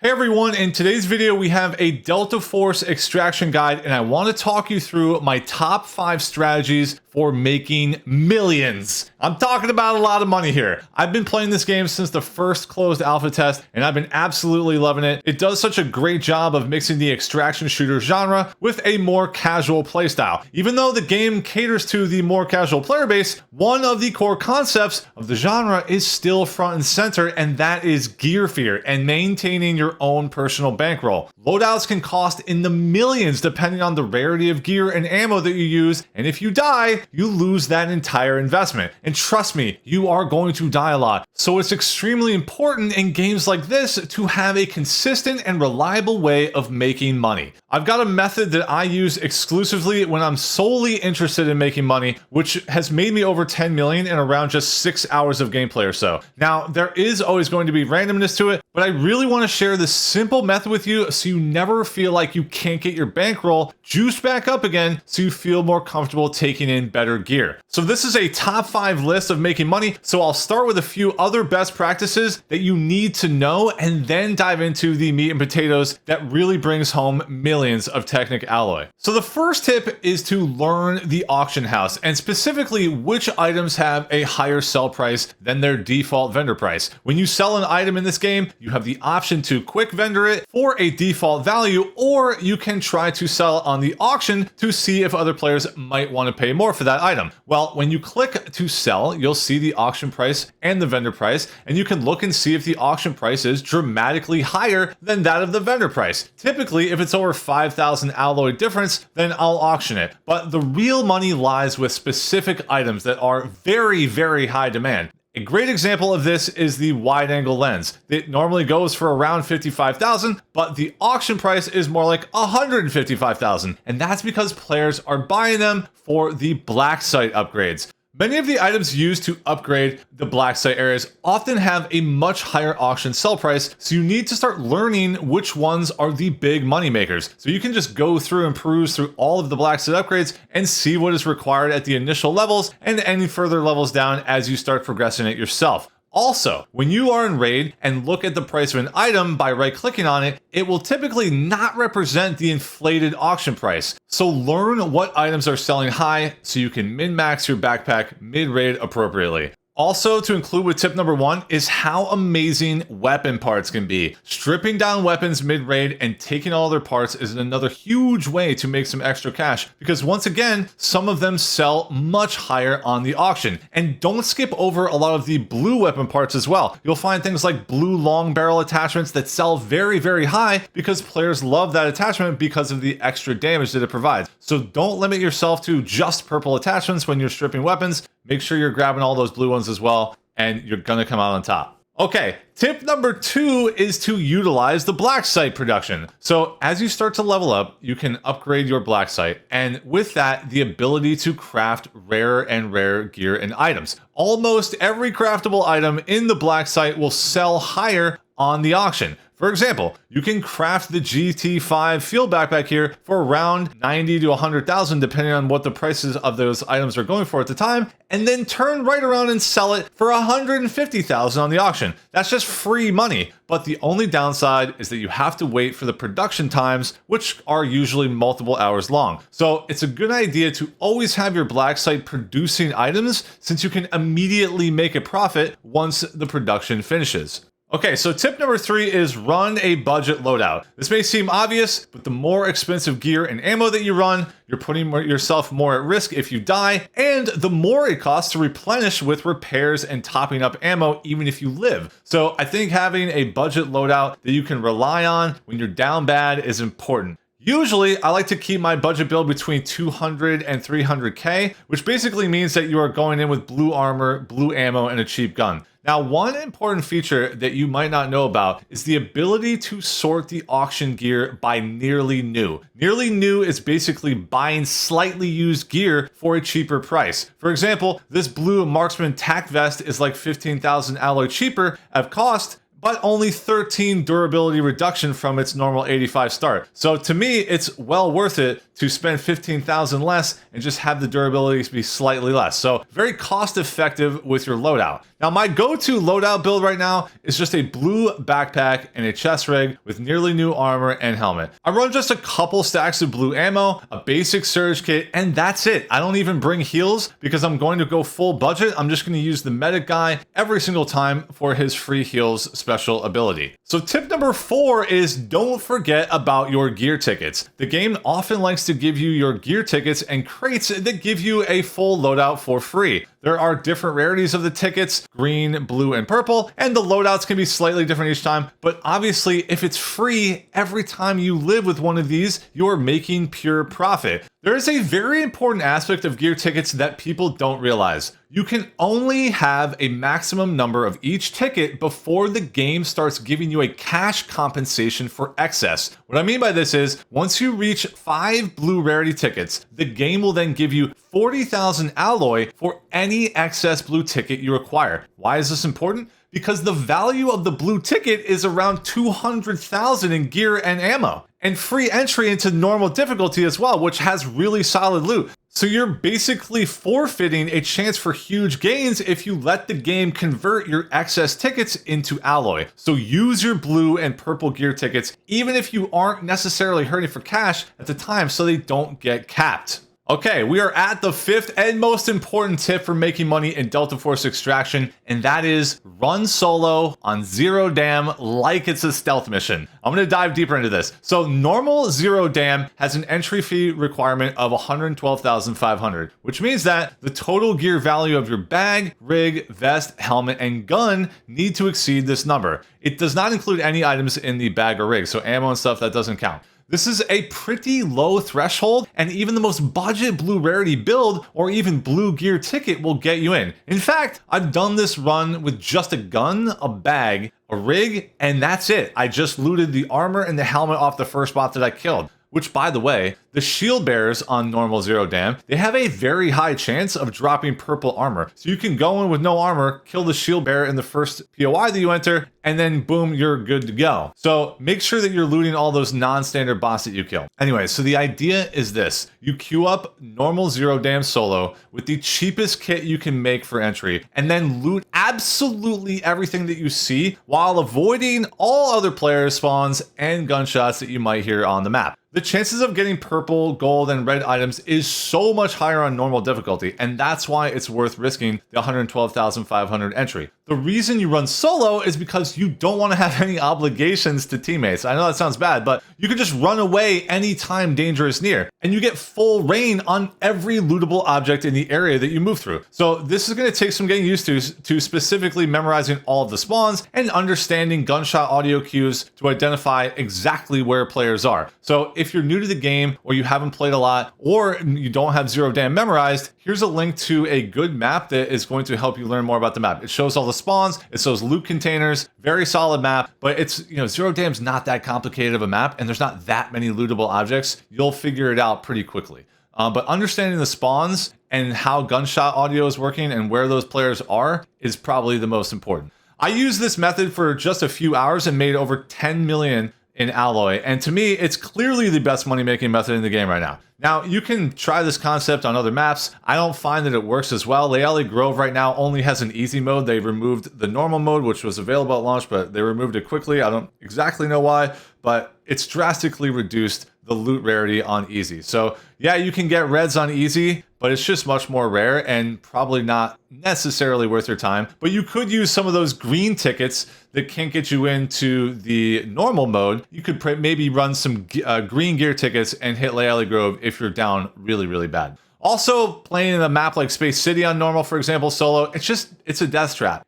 Hey everyone, in today's video we have a Delta Force extraction guide and I want to talk you through my top 5 strategies for making millions. I'm talking about a lot of money here. I've been playing this game since the first closed alpha test and I've been absolutely loving it. It does such a great job of mixing the extraction shooter genre with a more casual playstyle. Even though the game caters to the more casual player base, one of the core concepts of the genre is still front and center, and that is gear fear and maintaining your own personal bankroll. Loadouts can cost in the millions depending on the rarity of gear and ammo that you use, and if you die, you lose that entire investment. And trust me, you are going to die a lot. So it's extremely important in games like this to have a consistent and reliable way of making money. I've got a method that I use exclusively when I'm solely interested in making money, which has made me over 10 million in around just 6 hours of gameplay or so. Now, there is always going to be randomness to it, but I really want to share this simple method with you so you never feel like you can't get your bankroll juiced back up again, so you feel more comfortable taking in better gear. So this is a top 5 list of making money, so I'll start with a few other best practices that you need to know and then dive into the meat and potatoes that really brings home millions of Technic alloy. So the first tip is to learn the auction house, and specifically which items have a higher sell price than their default vendor price. When you sell an item in this game, you have the option to quick vendor it for a default value, or you can try to sell on the auction to see if other players might want to pay more for that item. Well, when you click to sell, you'll see the auction price and the vendor price, and you can look and see if the auction price is dramatically higher than that of the vendor price. Typically, if it's over 5,000 alloy difference, then I'll auction it. But the real money lies with specific items that are very, very high demand. A great example of this is the wide-angle lens. It normally goes for around 55,000, but the auction price is more like 155,000, and that's because players are buying them for the black sight upgrades. Many of the items used to upgrade the black sight areas often have a much higher auction sell price, so you need to start learning which ones are the big money makers. So you can just go through and peruse through all of the black sight upgrades and see what is required at the initial levels and any further levels down as you start progressing it yourself. Also, when you are in raid and look at the price of an item by right-clicking on it, it will typically not represent the inflated auction price. So learn what items are selling high so you can min-max your backpack mid-raid appropriately. Also, to include with tip number 1 is how amazing weapon parts can be. Stripping down weapons mid-raid and taking all their parts is another huge way to make some extra cash, because once again, some of them sell much higher on the auction. And don't skip over a lot of the blue weapon parts as well. You'll find things like blue long barrel attachments that sell very, very high because players love that attachment because of the extra damage that it provides. So don't limit yourself to just purple attachments when you're stripping weapons. Make sure you're grabbing all those blue ones as well, and you're gonna come out on top. Okay, tip number 2 is to utilize the black sight production. So as you start to level up, you can upgrade your black sight, and with that, the ability to craft rarer and rarer gear and items. Almost every craftable item in the black sight will sell higher on the auction. For example, you can craft the GT5 field backpack here for around 90 to 100,000 depending on what the prices of those items are going for at the time, and then turn right around and sell it for 150,000 on the auction. That's just free money. But the only downside is that you have to wait for the production times, which are usually multiple hours long. So it's a good idea to always have your black sight producing items, since you can immediately make a profit once the production finishes. Okay, so tip number 3 is run a budget loadout. This may seem obvious, but the more expensive gear and ammo that you run, you're putting yourself more at risk if you die, and the more it costs to replenish with repairs and topping up ammo even if you live. So I think having a budget loadout that you can rely on when you're down bad is important. Usually, I like to keep my budget build between 200 and 300k, which basically means that you are going in with blue armor, blue ammo, and a cheap gun. Now, one important feature that you might not know about is the ability to sort the auction gear by nearly new. Nearly new is basically buying slightly used gear for a cheaper price. For example, this blue marksman tack vest is like 15,000 alloy cheaper at cost, but only 13 durability reduction from its normal 85 start. So to me, it's well worth it to spend 15,000 less and just have the durability be slightly less. So very cost effective with your loadout. Now my go-to loadout build right now is just a blue backpack and a chest rig with nearly new armor and helmet. I run just a couple stacks of blue ammo, a basic surge kit, and that's it. I don't even bring heals because I'm going to go full budget. I'm just going to use the medic guy every single time for his free heals special ability. So tip number 4 is don't forget about your gear tickets. The game often likes to give you your gear tickets and crates that give you a full loadout for free. There are different rarities of the tickets, green, blue, and purple, and the loadouts can be slightly different each time, but obviously if it's free, every time you live with one of these, you're making pure profit. There is a very important aspect of gear tickets that people don't realize. You can only have a maximum number of each ticket before the game starts giving you a cash compensation for excess. What I mean by this is, once you reach 5 blue rarity tickets, the game will then give you 40,000 alloy for any excess blue ticket you acquire. Why is this important? Because the value of the blue ticket is around 200,000 in gear and ammo, and free entry into normal difficulty as well, which has really solid loot. So you're basically forfeiting a chance for huge gains if you let the game convert your excess tickets into alloy. So use your blue and purple gear tickets, even if you aren't necessarily hurting for cash at the time, so they don't get capped. Okay, we are at the 5th and most important tip for making money in Delta Force Extraction, and that is run solo on Zero Dam like it's a stealth mission. I'm going to dive deeper into this. So normal Zero Dam has an entry fee requirement of 112,500, which means that the total gear value of your bag, rig, vest, helmet, and gun need to exceed this number. It does not include any items in the bag or rig, so ammo and stuff, that doesn't count. This is a pretty low threshold, and even the most budget blue rarity build or even blue gear ticket will get you in. In fact, I've done this run with just a gun, a bag, a rig, and that's it. I just looted the armor and the helmet off the first bot that I killed. Which, by the way, the shield bearers on normal Zero Dam, they have a very high chance of dropping purple armor. So you can go in with no armor, kill the shield bearer in the first POI that you enter, and then boom, you're good to go. So make sure that you're looting all those non-standard boss that you kill. Anyway, so the idea is this. You queue up normal Zero Dam solo with the cheapest kit you can make for entry, and then loot absolutely everything that you see while avoiding all other player spawns and gunshots that you might hear on the map. The chances of getting purple, gold, and red items is so much higher on normal difficulty, and that's why it's worth risking the 112,500 entry. The reason you run solo is because you don't want to have any obligations to teammates. I know that sounds bad, but you can just run away anytime danger is near, and you get full reign on every lootable object in the area that you move through. So this is going to take some getting used to specifically memorizing all of the spawns and understanding gunshot audio cues to identify exactly where players are. So if you're new to the game, or you haven't played a lot, or you don't have Zero Dam memorized, here's a link to a good map that is going to help you learn more about the map. It shows all the spawns, it shows loot containers, very solid map, but it's, Zero Dam's not that complicated of a map, and there's not that many lootable objects. You'll figure it out pretty quickly. But understanding the spawns and how gunshot audio is working and where those players are is probably the most important. I used this method for just a few hours and made over 10 million in alloy, and to me it's clearly the best money making method in the game right now. Now you can try this concept on other maps. I don't find that it works as well. Leali Grove right now only has an easy mode. They removed the normal mode, which was available at launch, but they removed it quickly. I don't exactly know why, but it's drastically reduced the loot rarity on easy. So yeah, you can get reds on easy, but it's just much more rare and probably not necessarily worth your time. But you could use some of those green tickets that can't get you into the normal mode. You could maybe run some green gear tickets and hit Leali Grove if you're down really, really bad. Also, playing in a map like Space City on normal, for example, solo, it's a death trap.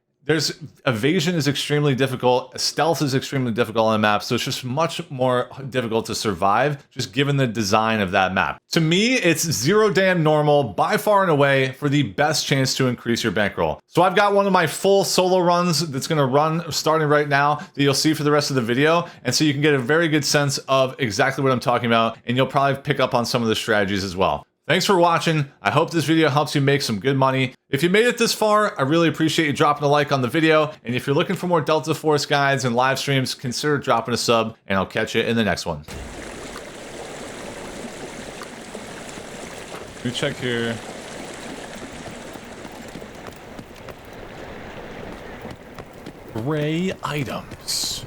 Evasion is extremely difficult, stealth is extremely difficult on the map, so it's just much more difficult to survive, just given the design of that map. To me, it's Zero Dam normal, by far and away, for the best chance to increase your bankroll. So I've got one of my full solo runs that's going to run starting right now that you'll see for the rest of the video, and so you can get a very good sense of exactly what I'm talking about, and you'll probably pick up on some of the strategies as well. Thanks for watching. I hope this video helps you make some good money. If you made it this far, I really appreciate you dropping a like on the video. And if you're looking for more Delta Force guides and live streams, consider dropping a sub, and I'll catch you in the next one. Let me check here. Gray items.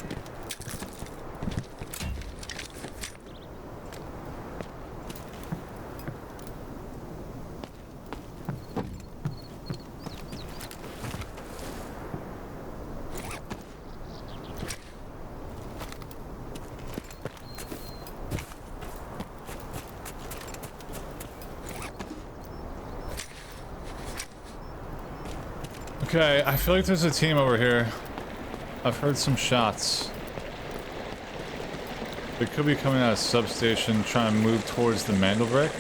Okay, I feel like there's a team over here. I've heard some shots. They could be coming out of substation, trying to move towards the Mandelbrick.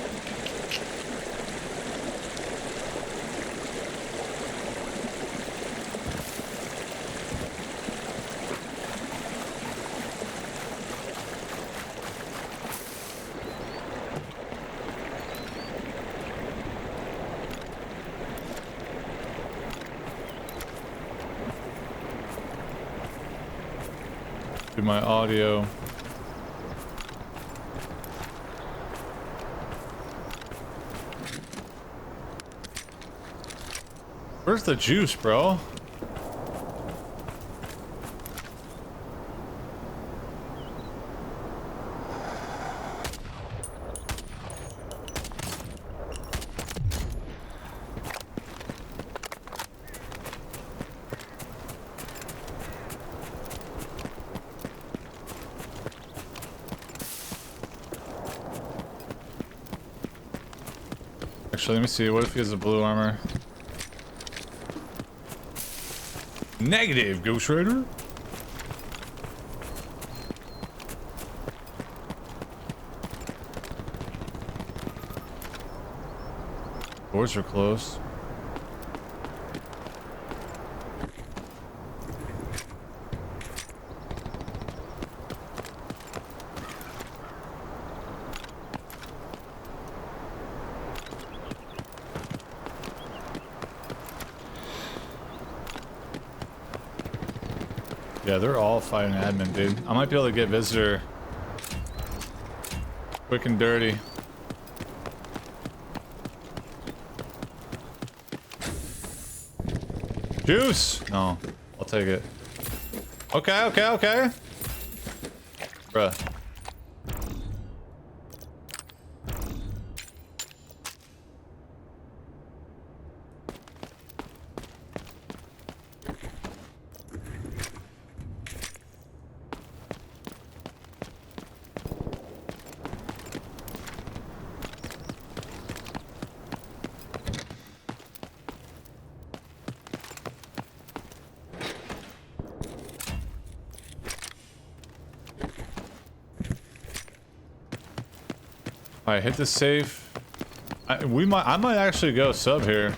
Do my audio. Where's the juice, bro? Actually, let me see. What if he has a blue armor? Negative, Ghost Rider. Doors are closed. Yeah, they're all fighting admin, dude. I might be able to get visitor quick and dirty. Juice! No, I'll take it. Okay, okay, okay. Bruh. Alright, hit the safe. I might actually go sub here.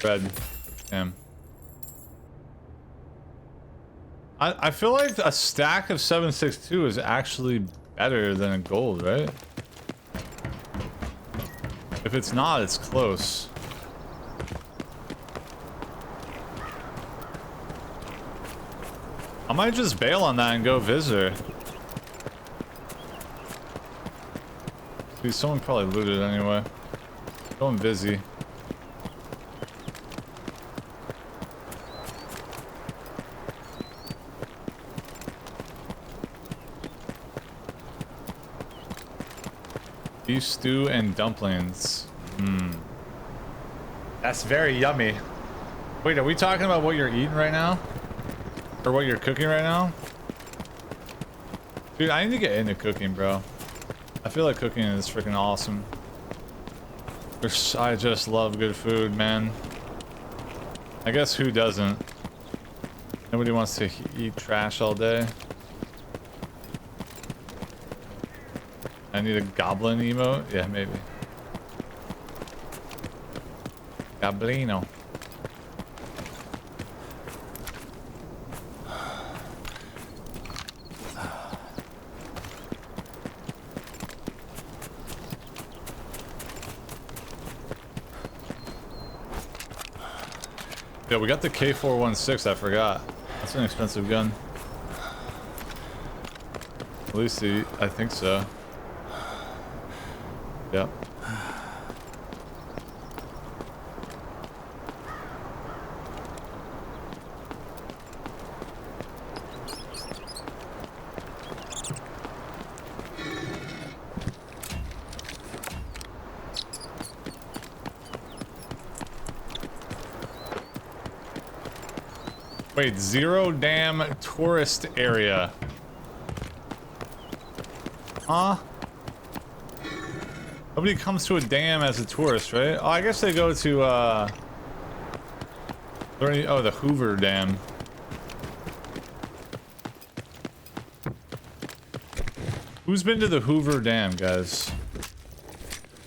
Red. Damn. I feel like a stack of 762 is actually better than a gold, right? If it's not, it's close. I might just bail on that and go visitor. Dude, someone probably looted anyway. Going busy. Beef stew and dumplings. Mmm. That's very yummy. Wait, are we talking about what you're eating right now? Or what you're cooking right now? Dude, I need to get into cooking, bro. I feel like cooking is freaking awesome. I just love good food, man. I guess who doesn't? Nobody wants to eat trash all day. I need a goblin emote? Yeah, maybe. Goblino. Yeah, we got the K416, I forgot. That's an expensive gun. At least I think so. Yep. Wait, zero damn tourist area. Huh? Nobody comes to a dam as a tourist, right? Oh, I guess they go to, oh, the Hoover Dam. Who's been to the Hoover Dam, guys?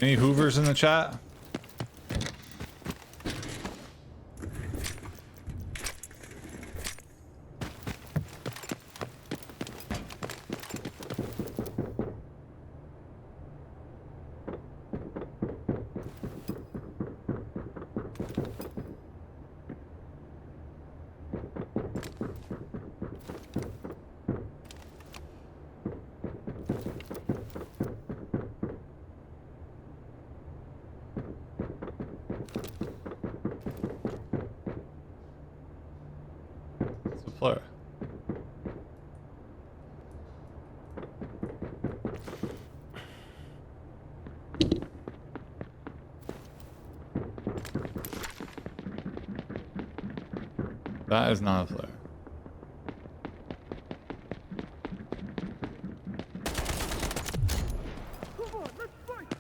Any Hoovers in the chat? Fleur. That is not a flare.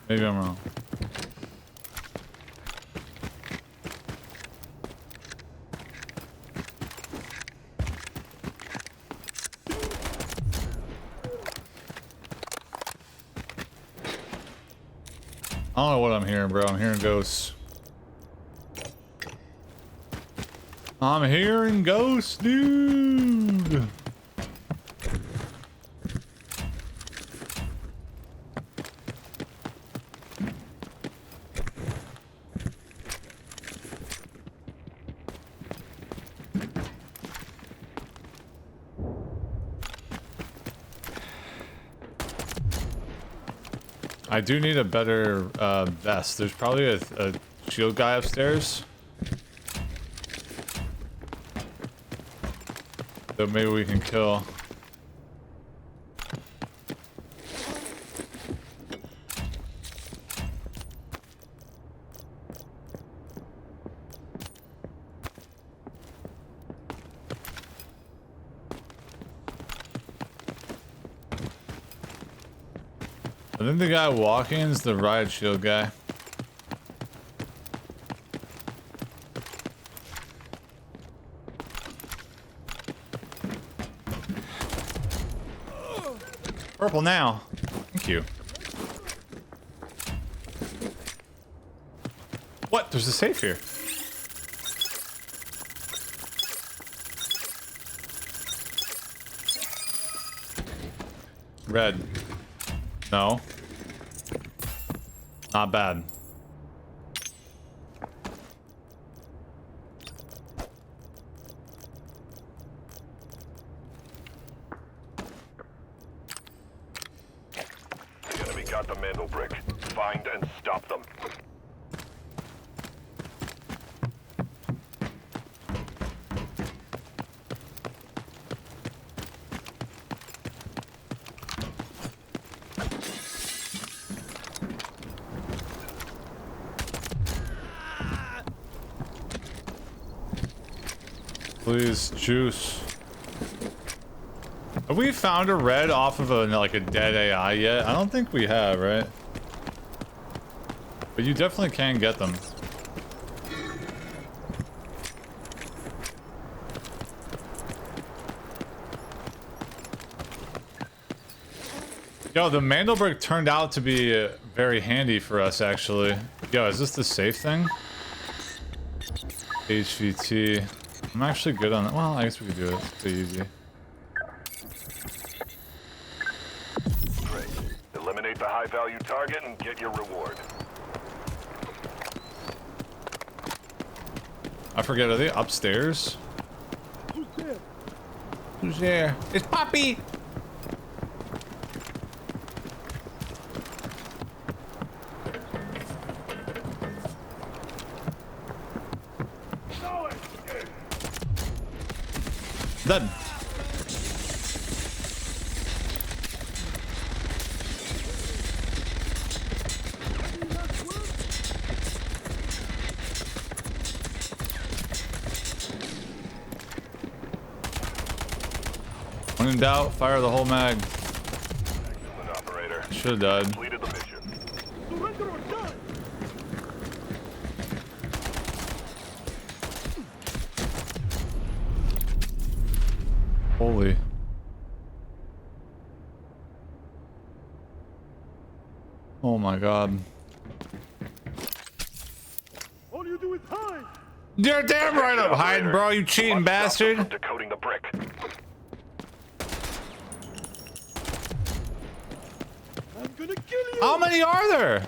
Maybe I'm wrong. I don't know what I'm hearing, bro. I'm hearing ghosts. I'm hearing ghosts, dude. I do need a better vest. There's probably a shield guy upstairs. So maybe we can kill. I think the guy walking is the riot shield guy. Purple now. Thank you. What? There's a safe here. Red. No. Not bad. The enemy got the mantle brick. Find and stop them. Please, juice. Have we found a red off of a dead AI yet? I don't think we have, right? But you definitely can get them. Yo, the Mandelbrick turned out to be very handy for us, actually. Yo, is this the safe thing? HVT. I'm actually good on that. Well, I guess we could do it. It's too easy. Great. Eliminate the high-value target and get your reward. I forget, are they upstairs? Who's there? It's Poppy! Done. When in doubt, fire the whole mag. Excellent, operator. Should have died. Completed the mission. Surrender or die! Holy. Oh my god. All you do is hide! You're damn right I'm hiding, bro, you cheating bastard. From decoding the brick. I'm gonna kill you! How many are there?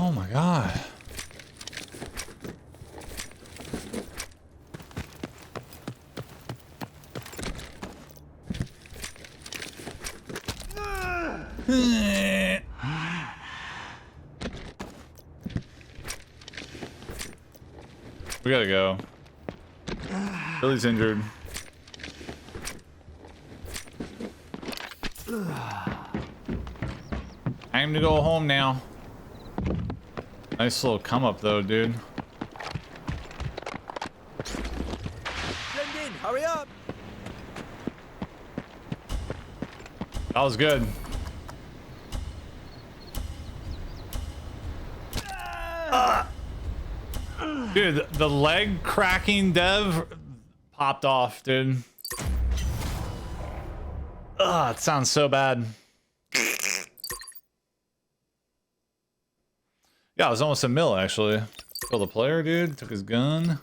Oh my god. We gotta go. Billy's injured. Time to go home now. Nice little come up though, dude. Send in, hurry up! That was good. Dude, the leg cracking dev popped off, dude. Ugh, it sounds so bad. Yeah, it was almost a mill, actually. Killed the player, dude. Took his gun.